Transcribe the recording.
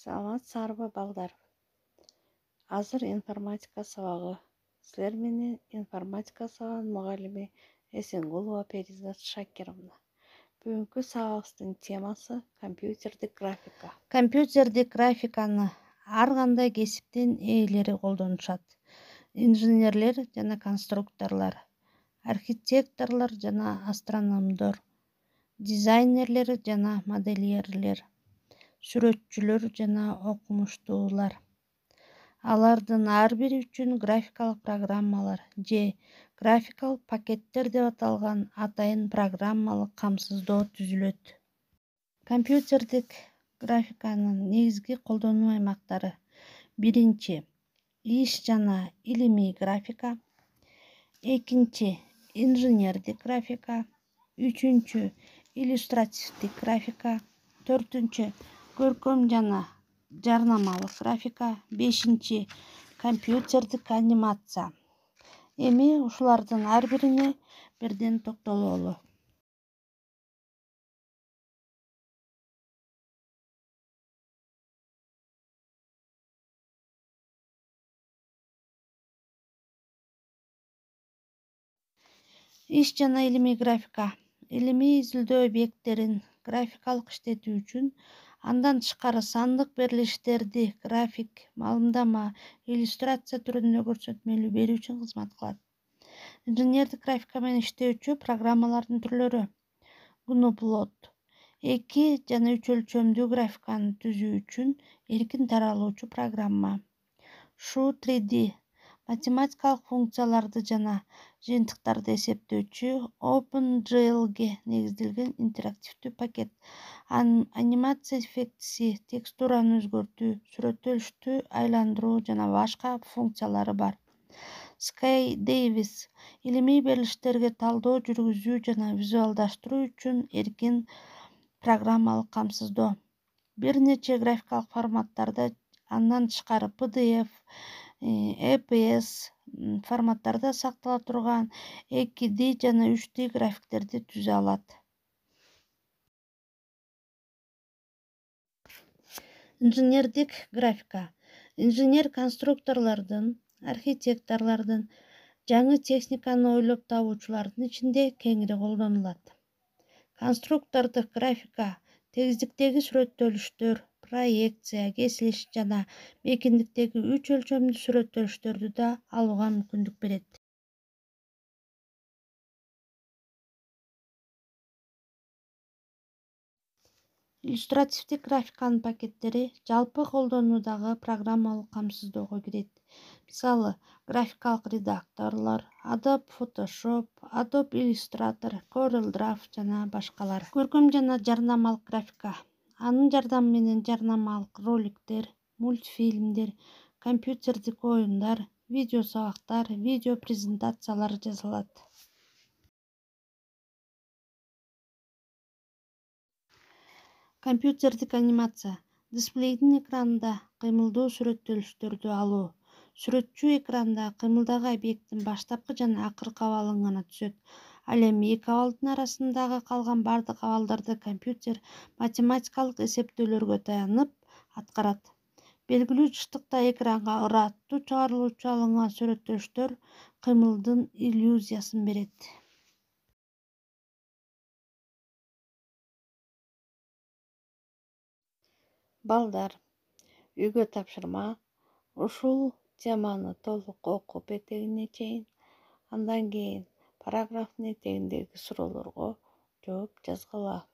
Саламатсыздарбы балдар. Азыр информатика сабагы. Силер менен информатика сабагынын мугалими Эсенгулова Перизат Шакировна. Бүгүнкү сабагыбыздын темасы компьютердик графика. Компьютердик графиканы ар кандай кесиптин ээлери колдонушат. Инженерлер жана конструкторлор, архитекторлор жана астрономдор, дизайнерлер жана модельерлер, сүрөтчүлөр жана окумуштуулар. Алардын ар бири үчүн графикалык программалар же графикалык пакеттер деп аталган атайын программалык камсыздоо түзүлөт. Компьютердик графиканын негизги колдонуу аймактары: биринчи, иш жана илимий графика; экинчи, инженердик графика; үчүнчү, иллюстративдик графика; төртүнчү, көркөм жана жарнамалык графика; бешинчи, компьютердик анимация. Эми ушулардын ар бирине бирден токтололу. Иш жана илимий графика. Илимий изилдөө объекттерин графикалык иштетүү үчүн андан тышкары сандык берилиштерди график, маалымдама, иллюстрация түрүндө көрсөтмөлүү берүү үчүн кызмат кылат. Инженердик графика менен иштөөчү программалардын түрлөрү: GNUplot, 2 жана 3 өлчөмдүү графиканы түзүү үчүн эркин таралуучу программа. Shu3D, математикалык функцияларды жана жыйынтыктарды эсептөөчү OpenGLге негизделген интерактивдүү пакет. Анимация эффектиси, текстураны өзгөртүү, сүрөттөлүштү айландыруу жана башка функциялары бар. SkyDavis, илимий берилиштерге талдоо жүргүзүү жана визуалдаштыруу үчүн эркин программалык камсыздоо. Бир нече графикалык форматтарда, андан тышкары PDF, EPS форматтарда сактала турган 2D жана 3D графиктерди түзө алат. Инженердик графика. Инженер конструкторлордун, архитекторлордун, жаңы техниканы ойлоп табуучулардын ичинде кеңири колдонулат. Конструктордук графика тегиздиктеги сүрөттөлүштөр, проекция, кесилиш жана бекиндиктеги 3 өлчөмдүү сүрөттөлүштөрдү да алууга мүмкүндүк берет. Иллюстративдик графиканын пакеттери жалпы колдонуудагы программалык камсыздоого кирет. Мисалы, графикалык редакторлор, Adobe Photoshop, Adobe Illustrator, CorelDRAW жана башкалар. Көркөм жана жарнамалык графика. Анын жардамы менен жарнамалык роликтер, мультфильмдер, компьютердик оюндар, видео сабактар, видео презентациялар жасалат. Компьютердик анимация. Дисплейдин экранында кыймылдуу сүрөттөлүштөрдү алуу. Сүрөтчү экранда кыймылдагы объекттин баштапкы жана акыркы абалын гана түзөт. Ал эми эки абалдын арасындагы калган бардык абалдарды компьютер математикалык эсептөөлөргө таянып аткарат. Белгилүү жыштыкта экранга ыраттуу чыгарылуучу алынган сүрөттөлүштөр кыймылдын иллюзиясын берет. Балдар, үйгө тапшырма. Ушул теманы толук окуп этегине чейин, андан кийин параграфтын этегиндеги суроолорго жооп жазгыла.